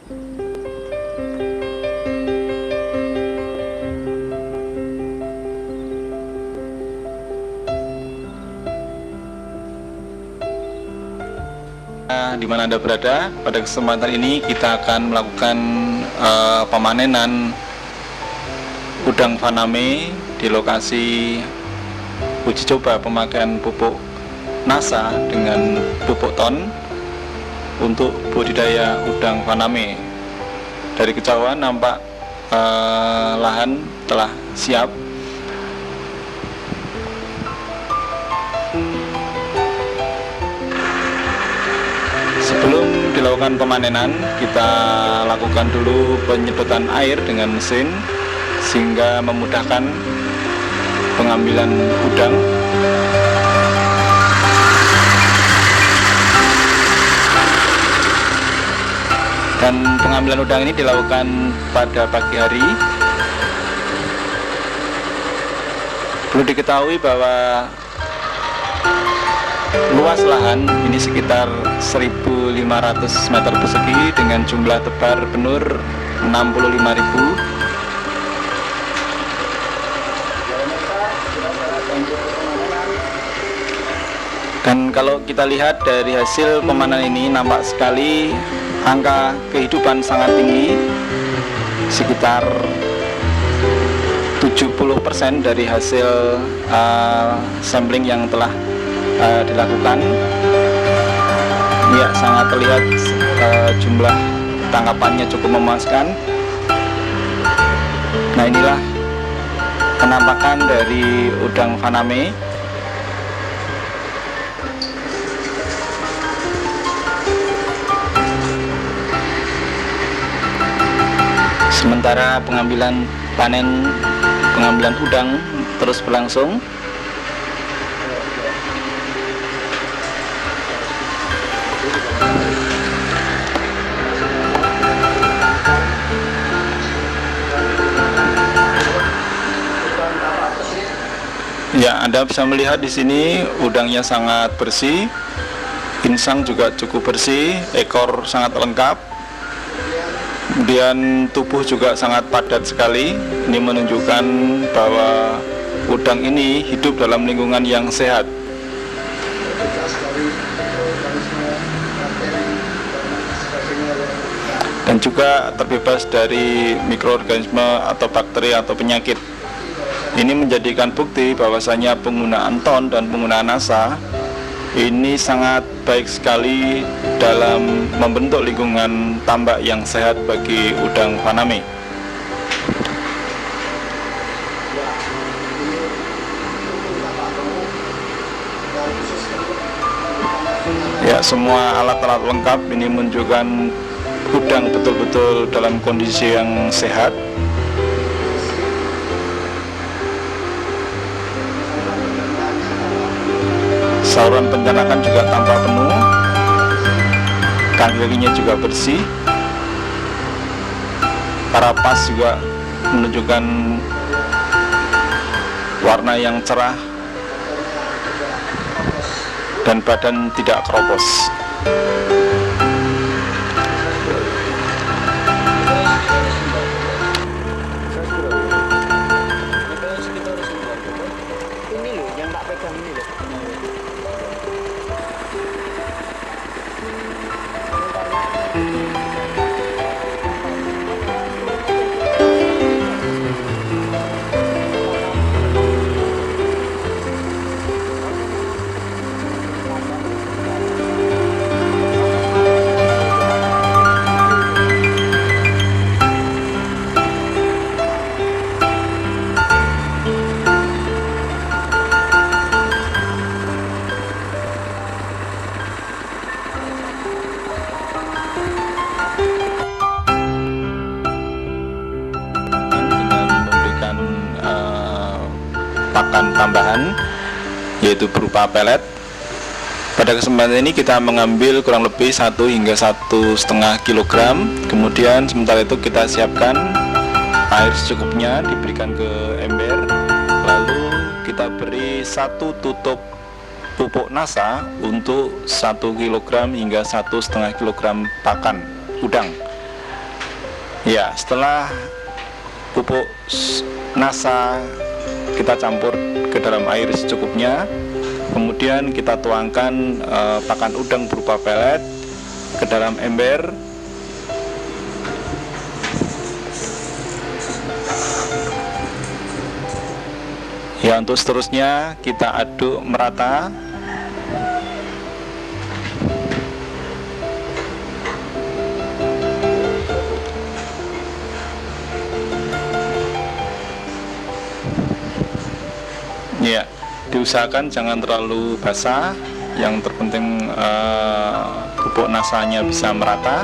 Di mana Anda berada, pada kesempatan ini kita akan melakukan pemanenan udang faname di lokasi uji coba pemakaian pupuk NASA dengan pupuk ton untuk budidaya udang faname. Dari kejauhan nampak lahan telah siap. Sebelum dilakukan pemanenan, kita lakukan dulu penyedotan air dengan mesin sehingga memudahkan pengambilan udang. Dan pengambilan udang ini dilakukan pada pagi hari. Perlu diketahui bahwa luas lahan ini sekitar 1.500 meter persegi dengan jumlah tebar benur 65.000. Dan kalau kita lihat dari hasil pemanenan ini, nampak sekali angka kehidupan sangat tinggi, sekitar 70% dari hasil sampling yang telah dilakukan. Ya, sangat terlihat jumlah tangkapannya cukup memuaskan. Nah, inilah penampakan dari udang faname. Sementara pengambilan udang terus berlangsung. Ya, Anda bisa melihat di sini udangnya sangat bersih, insang juga cukup bersih, ekor sangat lengkap, kemudian tubuh juga sangat padat sekali. Ini menunjukkan bahwa udang ini hidup dalam lingkungan yang sehat. Dan juga terbebas dari mikroorganisme atau bakteri atau penyakit. Ini menjadikan bukti bahwasanya penggunaan ton dan penggunaan NASA ini sangat baik sekali dalam membentuk lingkungan tambak yang sehat bagi udang faname. Ya, semua alat-alat lengkap ini menunjukkan udang betul-betul dalam kondisi yang sehat. Saluran pencernaan juga tampak penuh, kaki-kakinya juga bersih, karapas juga menunjukkan warna yang cerah, dan badan tidak keropos. Pakan tambahan yaitu berupa pelet. Pada kesempatan ini kita mengambil kurang lebih 1 hingga 1,5 kg. Kemudian sementara itu kita siapkan air secukupnya, diberikan ke ember. Lalu kita beri 1 tutup pupuk NASA untuk 1 kg hingga 1,5 kg pakan udang. Ya, setelah pupuk nasa kita campur ke dalam air secukupnya, kemudian kita tuangkan pakan udang berupa pelet ke dalam ember. Ya, untuk seterusnya kita aduk merata. Ya, diusahakan jangan terlalu basah. Yang terpenting pupuk nasanya bisa merata.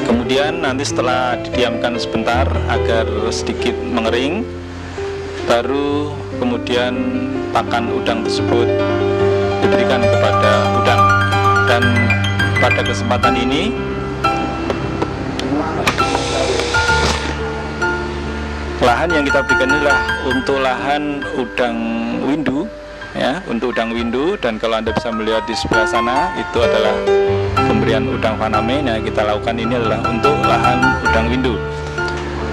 Kemudian nanti setelah didiamkan sebentar agar sedikit mengering, baru kemudian pakan udang tersebut diberikan kepada udang. Dan pada kesempatan ini lahan yang kita berikan inilah untuk lahan udang windu, ya, untuk udang windu. Dan kalau Anda bisa melihat di sebelah sana, itu adalah pemberian udang faname. Nah, kita lakukan ini adalah untuk lahan udang windu.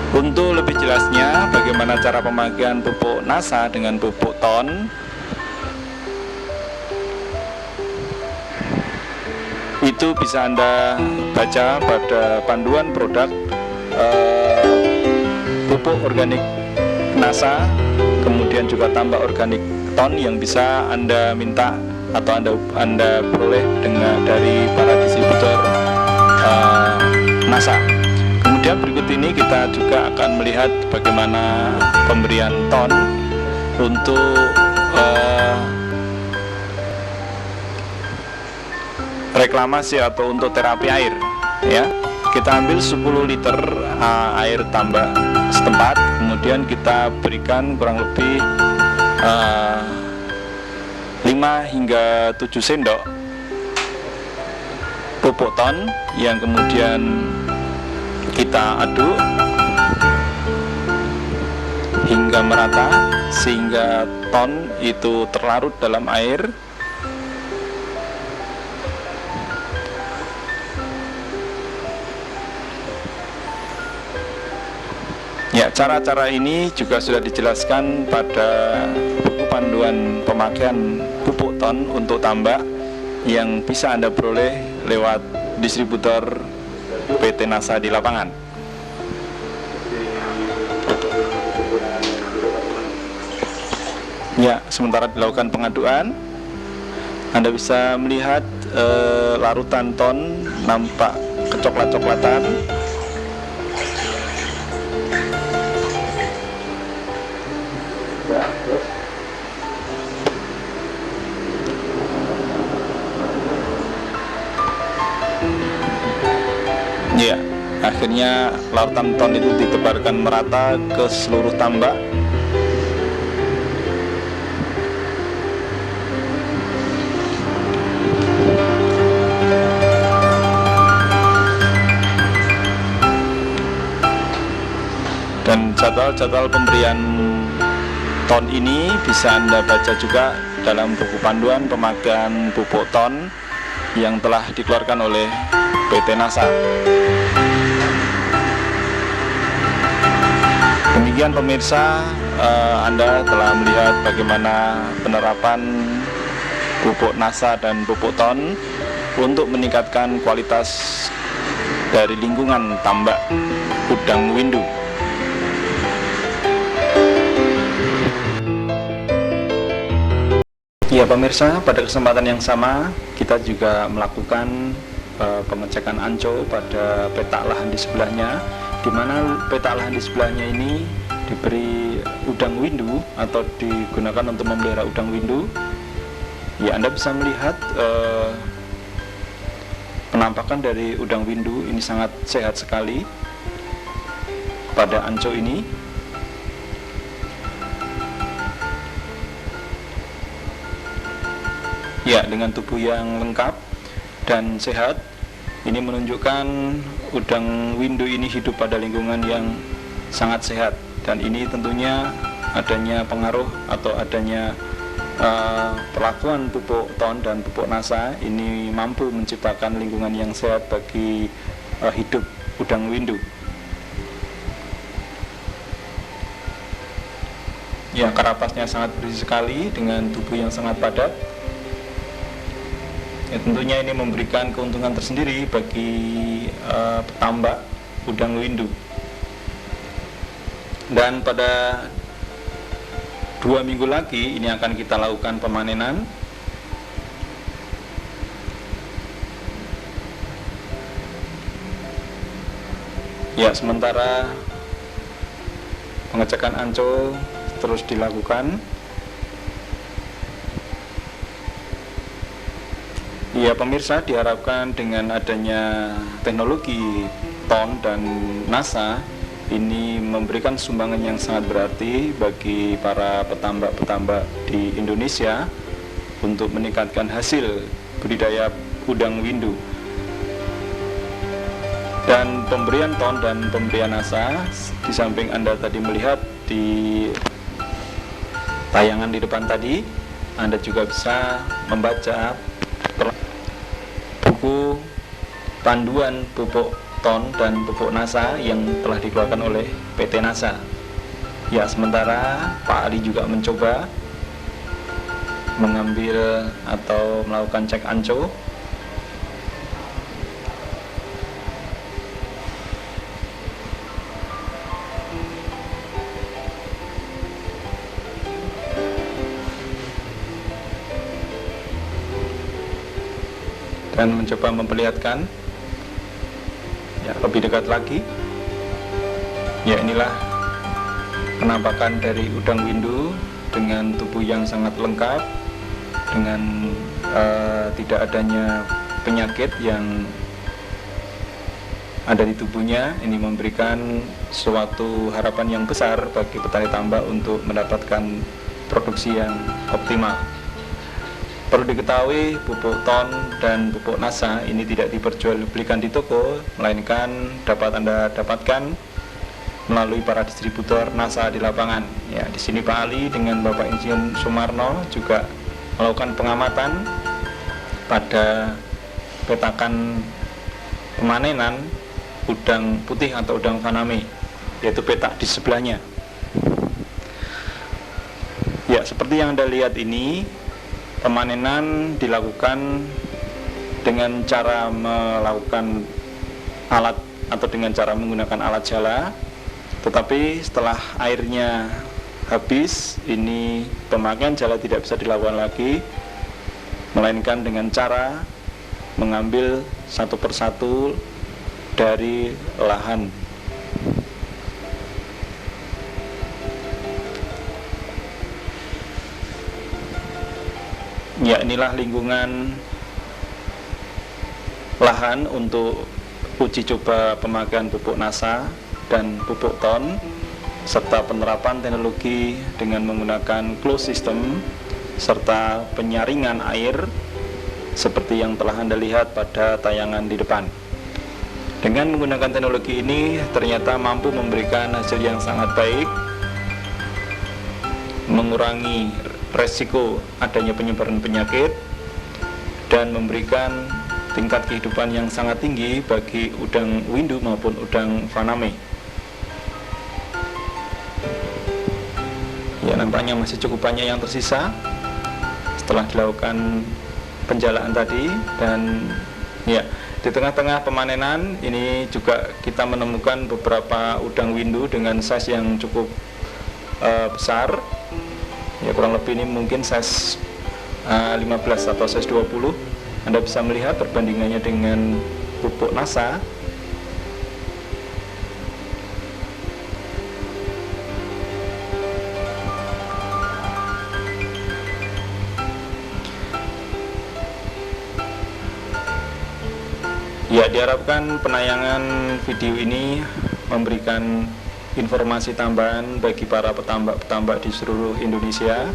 Untuk lebih jelasnya bagaimana cara pemakaian pupuk nasa dengan pupuk ton, itu bisa Anda baca pada panduan produk pupuk organik nasa, kemudian juga tambah organik ton yang bisa Anda minta atau Anda peroleh dari para distributor nasa. Kemudian berikut ini kita juga akan melihat bagaimana pemberian ton untuk reklamasi atau untuk terapi air, ya. Kita ambil 10 liter air tambak setempat, kemudian kita berikan kurang lebih 5 hingga 7 sendok pupuk ton yang kemudian kita aduk hingga merata sehingga ton itu terlarut dalam air. Ya, cara-cara ini juga sudah dijelaskan pada buku panduan pemakaian pupuk ton untuk tambak yang bisa Anda peroleh lewat distributor PT Nasa di lapangan. Ya, sementara dilakukan pengaduan, Anda bisa melihat larutan ton nampak kecoklat-coklatan. Ya, akhirnya larutan ton itu ditebarkan merata ke seluruh tambak. Dan jadwal-jadwal pemberian ton ini bisa Anda baca juga dalam buku panduan pemakaian pupuk ton yang telah dikeluarkan oleh PT Nasa. Demikian pemirsa, Anda telah melihat bagaimana penerapan pupuk nasa dan pupuk ton untuk meningkatkan kualitas dari lingkungan tambak udang windu. Ya pemirsa, pada kesempatan yang sama kita juga melakukan pengecekan anco pada petak lahan di sebelahnya, di mana petak lahan di sebelahnya ini diberi udang windu atau digunakan untuk memelihara udang windu. Ya, Anda bisa melihat penampakan dari udang windu ini sangat sehat sekali pada anco ini. Ya, dengan tubuh yang lengkap dan sehat, ini menunjukkan udang windu ini hidup pada lingkungan yang sangat sehat. Dan ini tentunya adanya pengaruh atau adanya perlakuan pupuk ton dan pupuk NASA ini mampu menciptakan lingkungan yang sehat bagi hidup udang windu. Ya, karapasnya sangat berisi sekali dengan tubuh yang sangat padat. Ya, tentunya ini memberikan keuntungan tersendiri bagi petambak udang windu. Dan pada 2 minggu lagi ini akan kita lakukan pemanenan. Ya, sementara pengecekan ancol terus dilakukan. Ya pemirsa, diharapkan dengan adanya teknologi ton dan NASA ini memberikan sumbangan yang sangat berarti bagi para petambak-petambak di Indonesia untuk meningkatkan hasil budidaya udang windu. Dan pemberian ton dan pemberian NASA, di samping Anda tadi melihat di tayangan di depan tadi, Anda juga bisa membaca buku panduan pupuk ton dan pupuk NASA yang telah dikeluarkan oleh PT NASA. Ya, sementara Pak Ali juga mencoba mengambil atau melakukan cek anco. Dan mencoba memperlihatkan ya lebih dekat lagi. Ya, inilah penampakan dari udang windu dengan tubuh yang sangat lengkap, dengan tidak adanya penyakit yang ada di tubuhnya. Ini memberikan suatu harapan yang besar bagi petani tambak untuk mendapatkan produksi yang optimal. Perlu diketahui, pupuk ton dan pupuk NASA ini tidak diperjualbelikan di toko, melainkan dapat Anda dapatkan melalui para distributor NASA di lapangan. Ya, di sini Pak Ali dengan Bapak Insinyur Sumarno juga melakukan pengamatan pada petakan pemanenan udang putih atau udang faname, yaitu petak di sebelahnya. Ya, seperti yang Anda lihat ini, pemanenan dilakukan dengan cara melakukan alat atau dengan cara menggunakan alat jala, tetapi setelah airnya habis, ini pemakaian jala tidak bisa dilakukan lagi, melainkan dengan cara mengambil satu persatu dari lahan. Ya, inilah lingkungan lahan untuk uji coba pemakaian pupuk NASA dan pupuk ton, serta penerapan teknologi dengan menggunakan closed system serta penyaringan air seperti yang telah Anda lihat pada tayangan di depan. Dengan menggunakan teknologi ini ternyata mampu memberikan hasil yang sangat baik, mengurangi resiko adanya penyebaran penyakit, dan memberikan tingkat kehidupan yang sangat tinggi bagi udang windu maupun udang faname. Ya, nampaknya masih cukup banyak yang tersisa setelah dilakukan penjalaan tadi. Dan ya, di tengah-tengah pemanenan ini juga kita menemukan beberapa udang windu dengan size yang cukup besar. Ya, kurang lebih ini mungkin size 15 atau size 20. Anda bisa melihat perbandingannya dengan pupuk NASA. Ya, diharapkan penayangan video ini memberikan informasi tambahan bagi para petambak-petambak di seluruh Indonesia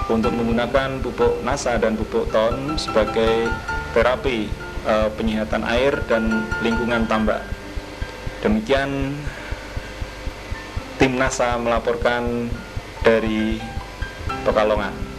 untuk menggunakan pupuk NASA dan pupuk ton sebagai terapi penyihatan air dan lingkungan tambak. Demikian tim NASA melaporkan dari Pekalongan.